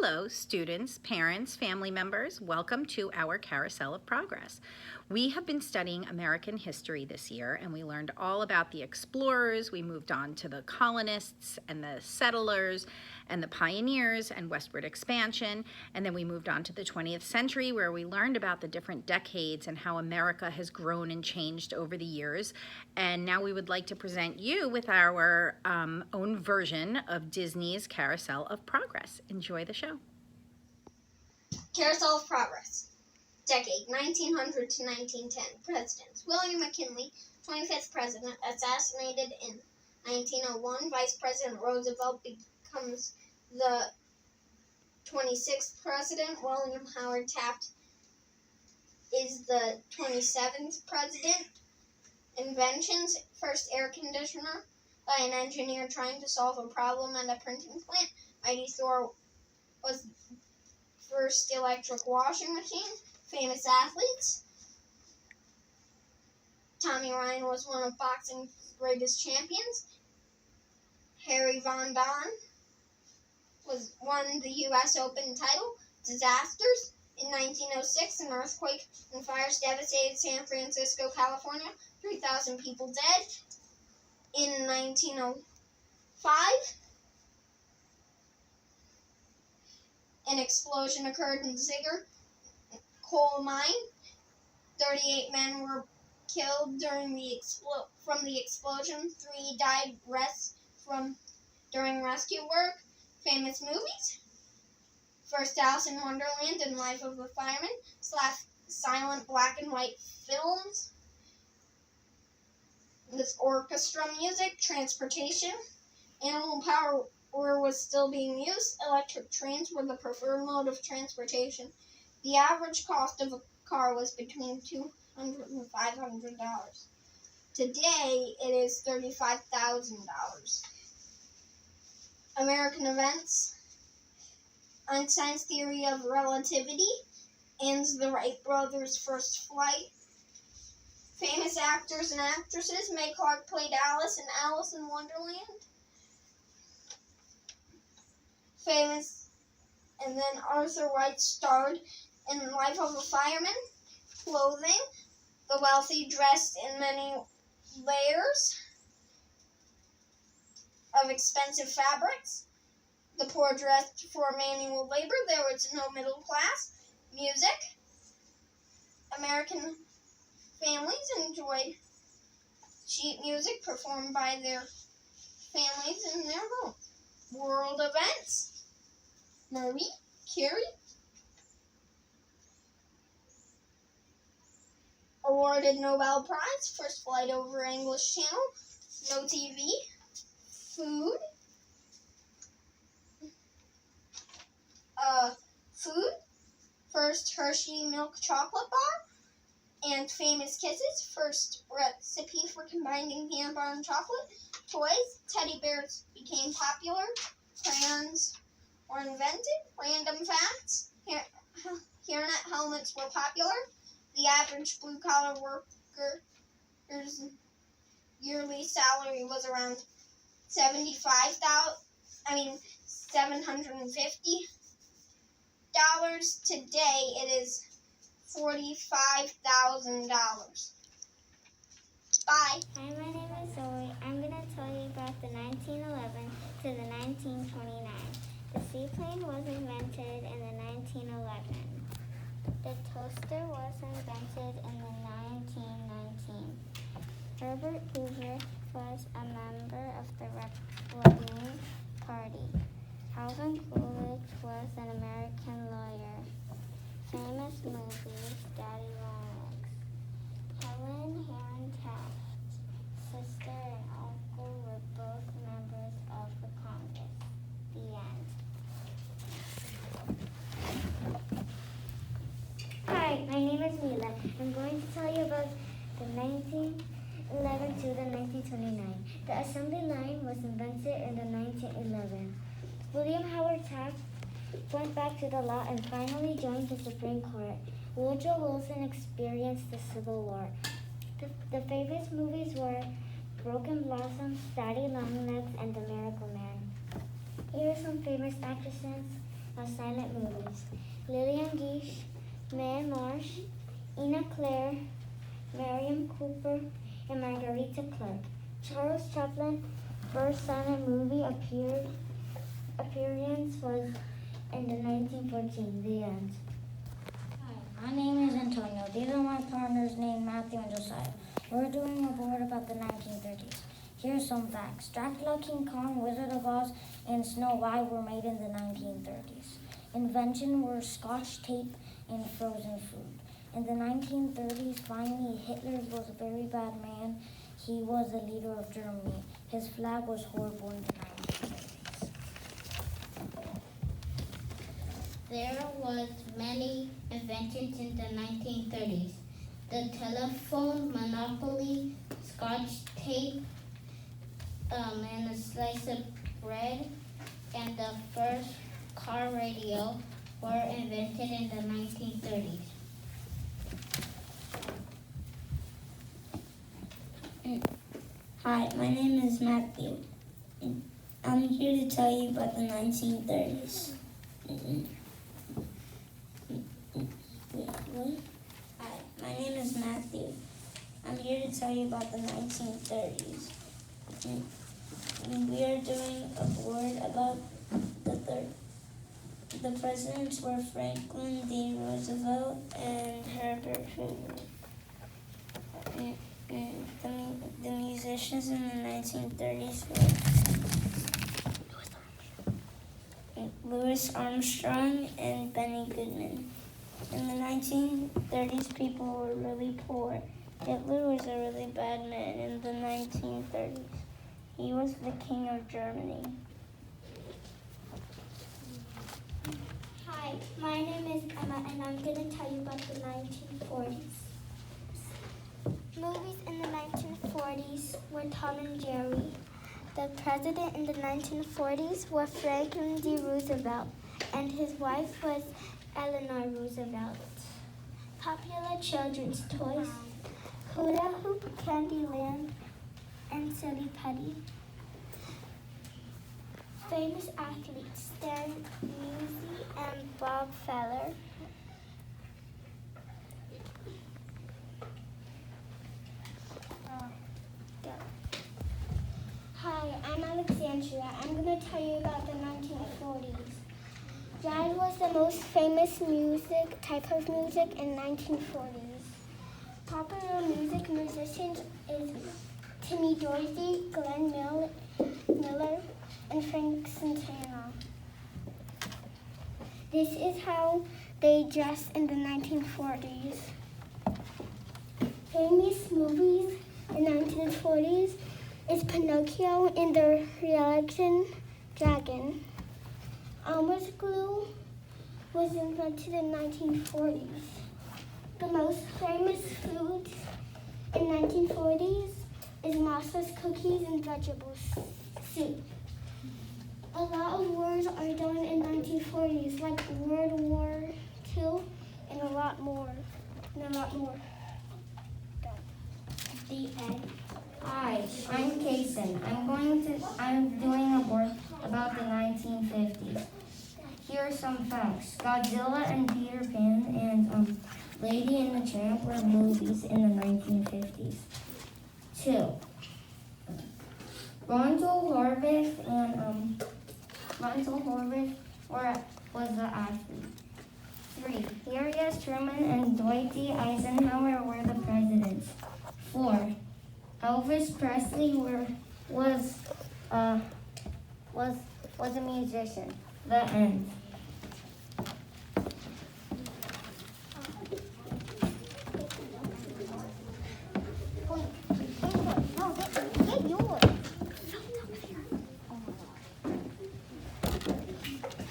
Hello, students, parents, family members. Welcome to our Carousel of Progress. We have been studying American history this year, and we learned all about the explorers. We moved on to the colonists and the settlers and the pioneers and westward expansion. And then we moved on to the 20th century, where we learned about the different decades and how America has grown and changed over the years. And now we would like to present you with our own version of Disney's Carousel of Progress. Enjoy the show. Carousel of Progress. Decade 1900 to 1910. Presidents. William McKinley, 25th president, assassinated in 1901. Vice President Roosevelt becomes the 26th president. William Howard Taft is the 27th president. Inventions. First air conditioner by an engineer trying to solve a problem at a printing plant. Mighty Thor was first electric washing machine. Famous athletes. Tommy Ryan was one of boxing's greatest champions. Harry Von Don won the U.S. Open title. Disasters. In 1906, an earthquake and fires devastated San Francisco, California. 3,000 people dead. In 1905, an explosion occurred in Ziegler coal mine. 38 men were killed from the explosion. 3 died during rescue work. Famous movies. First Alice in Wonderland and Life of a Fireman. Silent black and white films with orchestra music. Transportation. Animal power was still being used. Electric trains were the preferred mode of transportation. The average cost of a car was between $200 and $500. Today, it is $35,000. American events. Einstein's theory of relativity. And the Wright brothers' first flight. Famous actors and actresses. Mae Clark played Alice in Alice in Wonderland. And then Arthur White starred in Life of a Fireman. Clothing. The wealthy dressed in many layers of expensive fabrics. The poor dressed for manual labor. There was no middle class. Music. American families enjoyed sheet music performed by their families in their home. World events. Marie Curie awarded Nobel Prize. First flight over English Channel. No TV. Food. Food. First Hershey milk chocolate bar. And famous kisses. First recipe for combining peanut butter and chocolate. Toys. Teddy bears became popular. Crayons were invented. Random facts. Hairnet helmets were popular. The average blue-collar worker's yearly salary was around $750. Today it is $45,000. Bye. Hi, my name is Zoe. I'm going to tell you about the 1911 to the 1929. The seaplane was invented in the 1911. The toaster was invented in the 1919. Herbert Hoover was a member of the Republican Party. Calvin Coolidge was an American lawyer. Famous movies, Daddy Long Legs. Helen Heron Taft's sister and uncle were both members of the Congress. The end. Hi, my name is Mila. I'm going to tell you about the 1911 to the 1929. The assembly line was invented in the 1911. William Howard Taft went back to the law and finally joined the Supreme Court. Woodrow Wilson experienced the Civil War. The famous movies were Broken Blossoms, Daddy Longlegs, and The Miracle Man. Here are some famous actresses of silent movies. Lillian Gish, Mae Marsh, Ina Claire, Miriam Cooper, and Margarita Clark. Charles Chaplin's first silent movie appearance was in the 1914, The End. Hi, my name is Antonio. These are my partners named Matthew and Josiah. We're doing a board about the 1930s. Here's some facts. Dracula, King Kong, Wizard of Oz, and Snow White were made in the 1930s. Invention were Scotch tape and frozen food. In the 1930s, finally, Hitler was a very bad man. He was the leader of Germany. His flag was horrible in the 1930s. There was many inventions in the 1930s. The telephone, Monopoly, Scotch tape, and a slice of bread, and the first car radio were invented in the 1930s. Hi, my name is Matthew. I'm here to tell you about the 1930s. What? Hi, my name is Matthew. I'm here to tell you about the 1930s. We are doing a board about the presidents were Franklin D. Roosevelt and Herbert Hoover. The musicians in the 1930s were Louis Armstrong and Benny Goodman. In the 1930s, people were really poor. Hitler was a really bad man in the 1930s. He was the king of Germany. Hi, my name is Emma, and I'm going to tell you about the 1940s. Movies in the 1940s were Tom and Jerry. The president in the 1940s was Franklin D. Roosevelt, and his wife was Eleanor Roosevelt. Popular children's toys: Hula Hoop, Candyland, and Silly Putty. Famous athletes: Stan Musial and Bob Feller. Hi, I'm Alexandria. I'm going to tell you about the 1940s. Jazz was the most famous type of music in 1940s. Popular musicians is Timmy Dorsey, Glenn Miller, and Frank Santana. This is how they dressed in the 1940s. Famous movies in the 1940s is Pinocchio and the Reaction Dragon. Elmer's glue was invented in 1940s. The most famous foods in 1940s is Master's cookies and vegetable soup. A lot of wars are done in 1940s, like World War II, and a lot more. The end. Hi, I'm Kason. I'm doing a board about the 1950s. Here are some facts. Godzilla and Peter Pan and Lady and the Tramp were movies in the 1950s. 2. Ronzo Horvath was the athlete. 3. Harry S. Truman and Dwight D. Eisenhower were the presidents. 4. Elvis Presley was a musician. The end.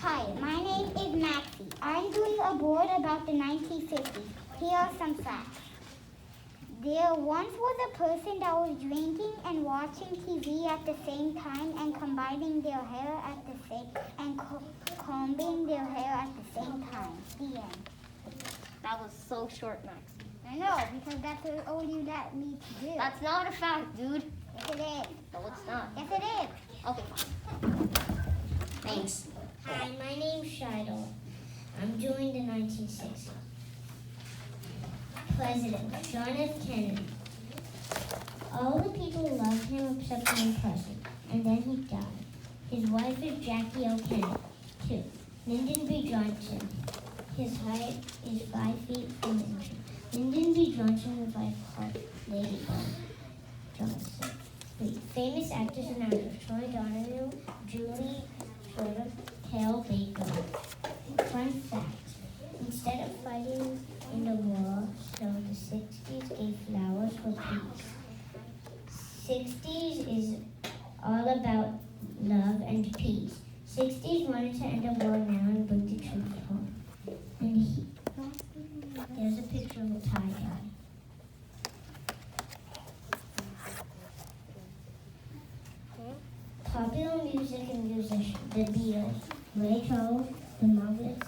Hi, my name is Maxie. I'm doing a board about the 1950s. Here are some facts. There once was a person that was drinking and watching TV at the same time and combining their hair at the same and combing their hair at the same time. The end. That was so short, Max. I know, because that's all you need to do. That's not a fact, dude. Yes, it is. No, it's not. Yes, it is. Okay, fine. Thanks. Hi, my name's Shiloh. I'm doing the 1960s. President John F. Kennedy. All the people loved him except one person, and then he died. His wife is Jackie O. Kennedy, too. Lyndon B. Johnson. His height is 5 feet 4 inches. Lyndon B. Johnson was like Lady Johnson. Wait, famous actors and actors: Troy Donahue, Julie Schroeder, Hale Baker. Fun fact: instead of fighting in the war, so the 60s gave flowers for peace. 60s is all about love and peace. 60s wanted to end the war now and bring the troops home. And there's a picture of a tie-dye. Popular music and musicians: the Beatles, Ray Charles, the Muppets.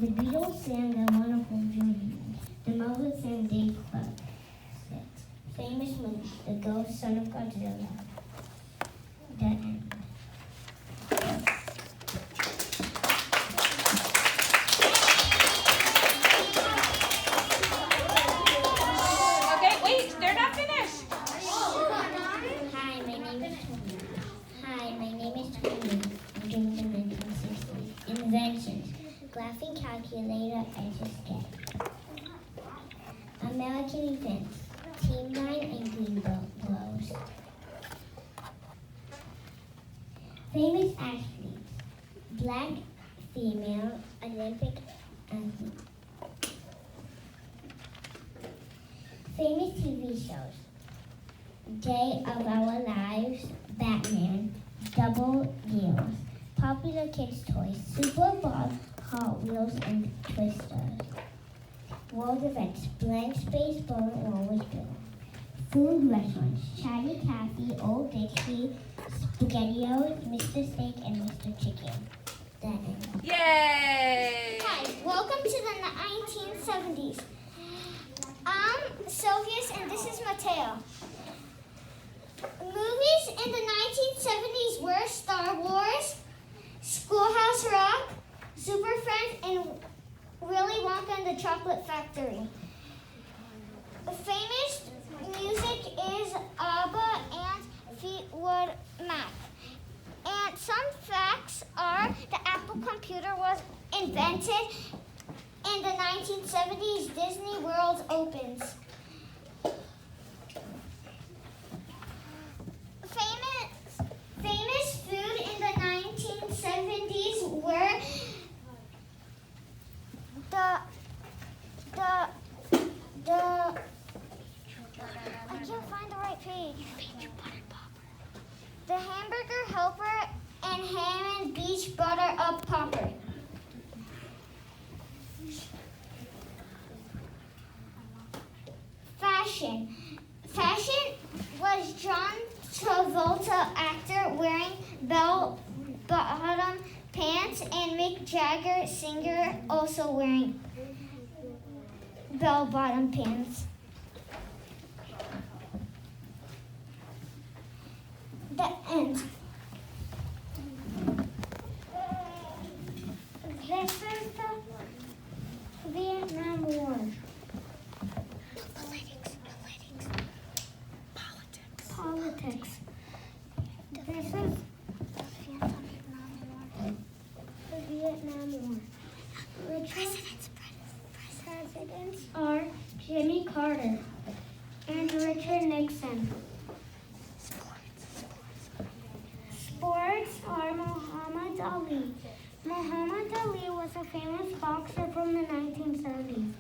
The Beatles sang "I Wanna Hold Your Hand." The Muppets sang "Dave Clark." Famous movies: The Ghost, Son of Godzilla. The End. Okay, wait, they're not finished. Hi, my name is Tony. I'm doing the 1960s. Inventions: graphing calculator, etch-a-sketch. American events: Team 9 and Green Blows. Famous athletes: black female Olympic athlete. Famous TV shows: Day of Our Lives, Batman, Double Deals. Popular kids' toys: Super Bob, Hot Wheels, and Twisters. World events: Blank Space, Bone Always Bill. Food restaurants: Chatty Cathy, Old Dixie, SpaghettiOs, Mr. Steak, and Mr. Chicken. The end. Yay! Hi, welcome to the 1970s. I'm Sylvius and this is Mateo. Movies in the 1970s were Star Wars, Schoolhouse Rock, Super Friends, and Willy Wonka and the Chocolate Factory. Famous music is ABBA and Fleetwood Mac. And some facts are the Apple computer was invented in the 1970s. Disney World opens. Famous food in the 1970s were I can't find the right page. The Hamburger Helper and Ham and Beach Butter Up Popper. Fashion was John Travolta actor wearing bell-bottom pants and Mick Jagger singer also wearing bell-bottom pants. The end. This is the Vietnam War. Politics. This is the Vietnam War. The presidents are Jimmy Carter and Richard Nixon. Sports are Muhammad Ali. Muhammad Ali was a famous boxer from the 1970s.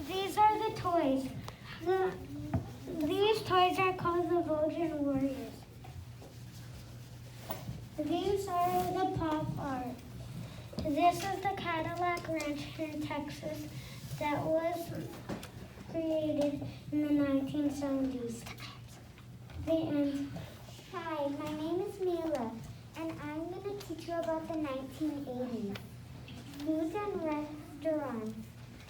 These are the toys. These toys are called the Vojan Warriors. These are the pop art. This is the Cadillac Ranch in Texas that was created in the 1970s. The end. Hi, my name is Mila, and I'm going to teach you about the 1980s. Foods and restaurants: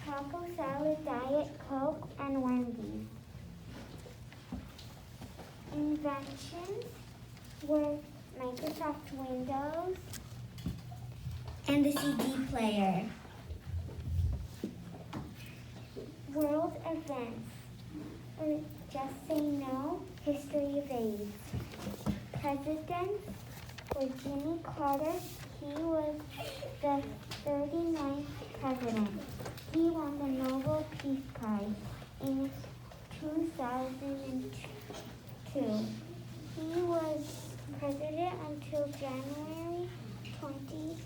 taco salad, Diet Coke, and Wendy's. Inventions were Microsoft Windows, and the CD player. world events, or just say no, history of AIDS. Presidents were Jimmy Carter. He was the 39th president. He won the Nobel Peace Prize in 2002. He was president until January 20,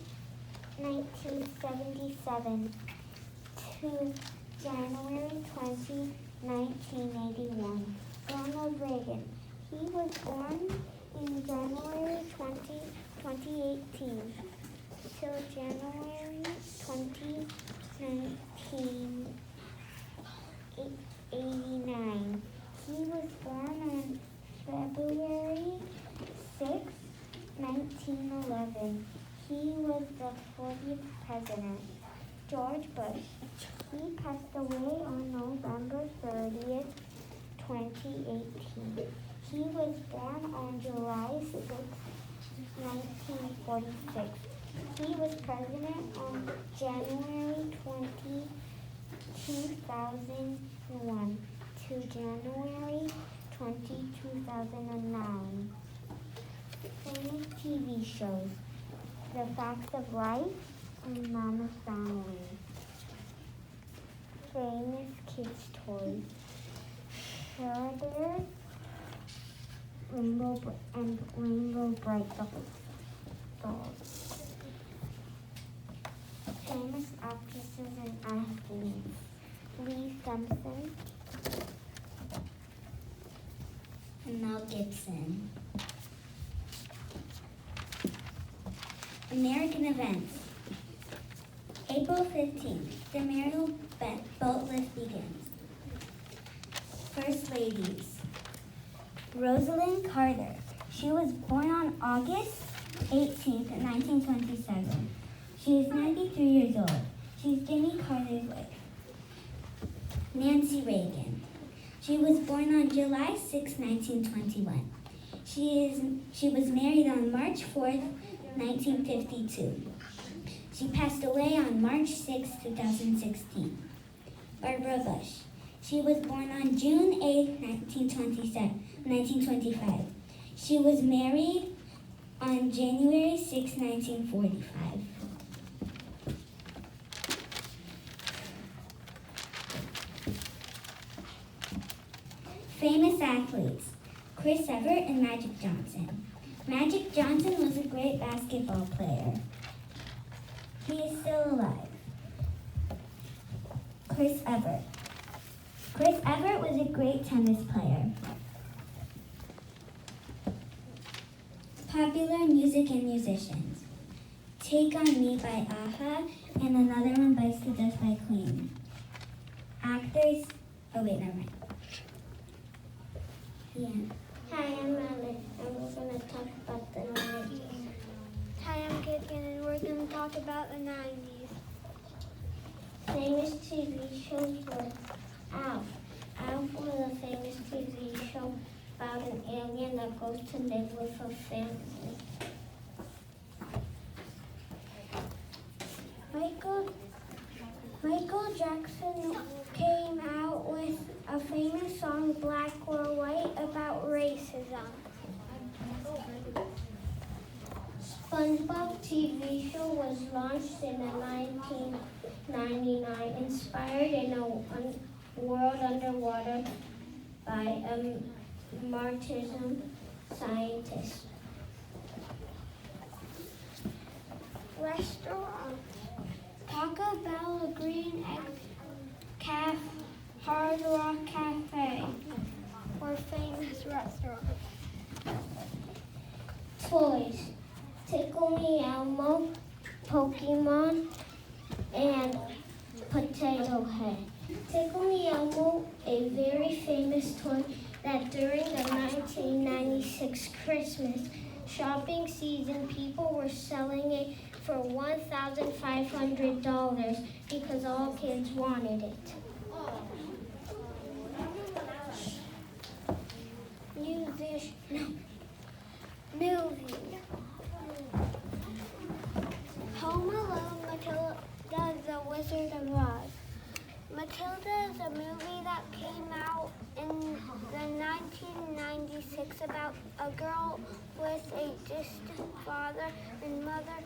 1977 to January 20, 1981. Ronald Reagan. He was born in January 20, 2018 till January 20, 1989. He was born on February 6, 1911. He was the 40th president. George Bush. He passed away on November 30th, 2018. He was born on July 6, 1946. He was president on January 20, 2001 to January 20, 2009. Famous TV shows. The Facts of Life and Mama's Family. Famous kids' toys. Shredder, Rainbow Bright dolls. Famous actresses and athletes. Lee Simpson, Mel Gibson. American events. April 15th, the marital boat lift begins. First ladies. Rosalind Carter. She was born on August 18th, 1927. She is 93 years old. She is Jimmy Carter's wife. Nancy Reagan. She was born on July 6, 1921. She was married on March 4th, 1952. She passed away on March 6, 2016. Barbara Bush. She was born on June 8, 1925. She was married on January 6, 1945. Famous athletes. Chris Evert and Magic Johnson. Magic Johnson was a great basketball player. He is still alive. Chris Evert. Chris Evert was a great tennis player. Popular music and musicians. Take on Me by Aha and another one Bites the Dust by Queen. Actors. Oh wait, never mind. Yeah. Hi, I'm Alex, and we're going to talk about the 90s. Hi, I'm Kitkin, and we're going to talk about the 90s. Famous TV shows were Alf. Alf was a famous TV show about an alien that goes to live with a family. Michael Jackson came out with a famous song, Black or White, about racism. SpongeBob TV show was launched in 1999, inspired in a world underwater by a marxism scientist. Restaurant. Taco Bell, a Green Egg Cafe, Hard Rock Cafe were famous restaurants. Toys. Tickle Me Elmo, Pokemon, and Potato Head. Tickle Me Elmo, a very famous toy that during the 1996 Christmas shopping season, people were selling it for $1,500 because all kids wanted it. Movie. Home Alone, Matilda the Wizard of Oz. Matilda is a movie that came out in the 1996 about a girl with a distant father and mother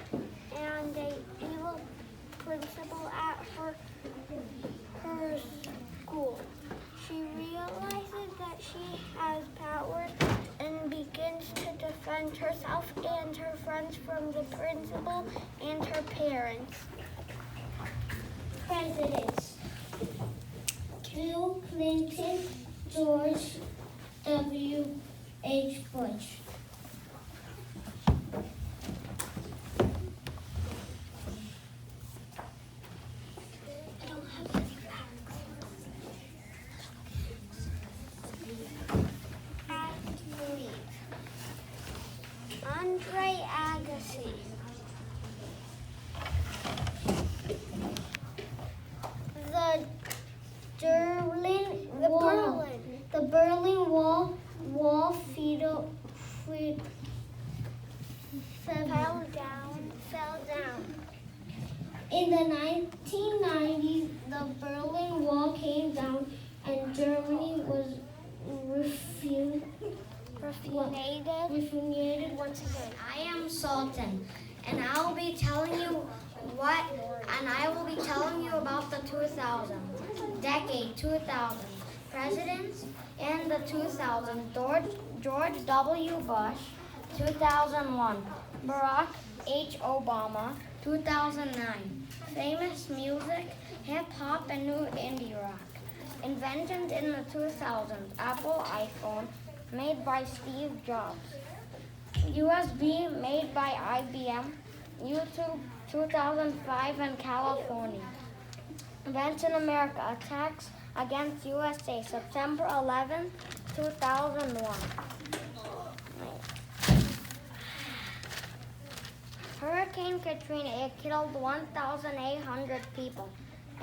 and a evil principal at her school. She realizes that she has powers and begins to defend herself and her friends from the principal and her parents. Presidents: Bill Clinton, George W.H. Bush. Andre Agassi. The Berlin Wall fell down. In the 1990s, the Berlin Wall came down and Germany was reunited once again. I am Sultan, and I will be telling you about the 2000 decade 2000 presidents in the 2000. George W. Bush, 2001. Barack H. Obama, 2009. Famous music, hip hop, and new indie rock. Inventions in the 2000s. Apple iPhone, made by Steve Jobs. USB, made by IBM. YouTube, 2005 in California. Events in America, attacks against USA, September 11, 2001. Hurricane Katrina, it killed 1,800 people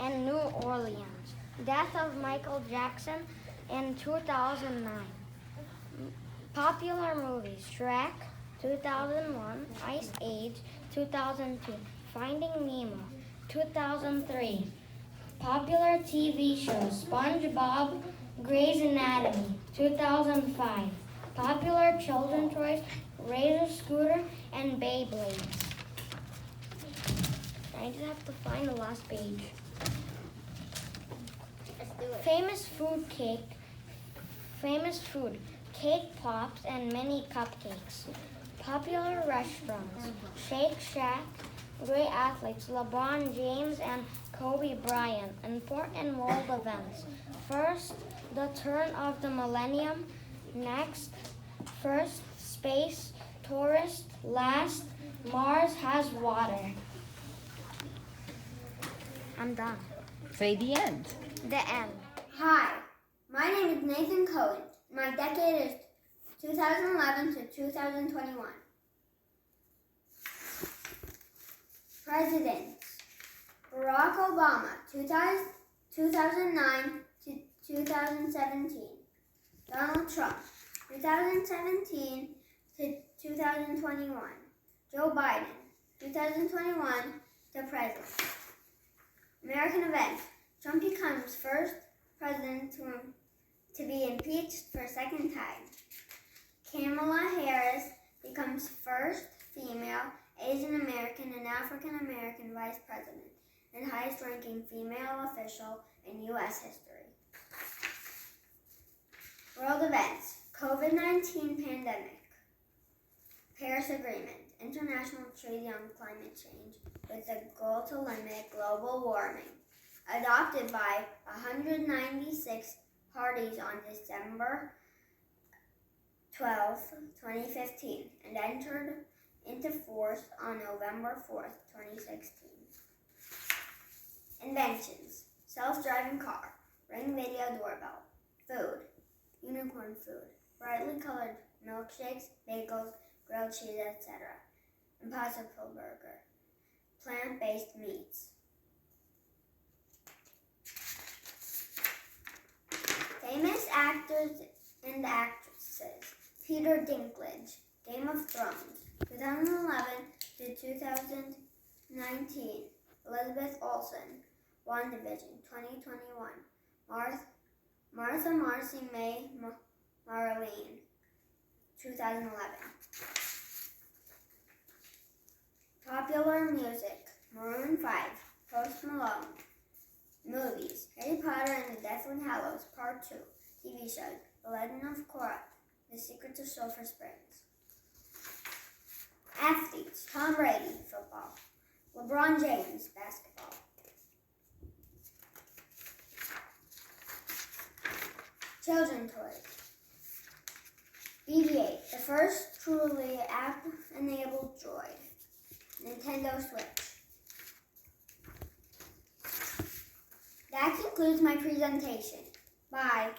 in New Orleans. Death of Michael Jackson in 2009. Popular movies, Shrek, 2001, Ice Age, 2002, Finding Nemo, 2003. Popular TV shows, SpongeBob, Grey's Anatomy, 2005. Popular children's toys, Razor Scooter, and Beyblades. I just have to find the last page. Let's do it. Famous food, cake pops and mini cupcakes. Popular restaurants, Shake Shack. Great athletes, LeBron James and Kobe Bryant. Important world events. First, the turn of the millennium. Next, first, space, tourist. Last, Mars has water. I'm done. Say the end. The end. Hi, my name is Nathan Cohen. My decade is 2011 to 2021. Presidents: Barack Obama, 2009 to 2017. Donald Trump, 2017 to 2021. Joe Biden, 2021 to present. American events: Trump becomes first president to be impeached for a second time. Kamala Harris becomes first female Asian American and African American vice president and highest ranking female official in U.S. history. World events: COVID-19 pandemic, Paris Agreement, international treaty on climate change with the goal to limit global warming, adopted by 196 parties on December 12, 2015, and entered into force on November 4th, 2016. Inventions: self-driving car, Ring video doorbell. Food: unicorn food, brightly colored milkshakes, bagels, grilled cheese, etc. Impossible burger, plant-based meats. Famous actors and actresses: Peter Dinklage, Game of Thrones. 2011 to 2019. Elizabeth Olsen. WandaVision. 2021. Martha Marcy May Marlene. 2011. Popular music. Maroon 5. Post Malone. Movies. Harry Potter and the Deathly Hallows Part 2. TV shows. The Legend of Korra. The Secrets of Sulphur Springs. Athletes. Tom Brady, football. LeBron James, basketball. Children's toys. BB-8, the first truly app-enabled droid. Nintendo Switch. That concludes my presentation. Bye.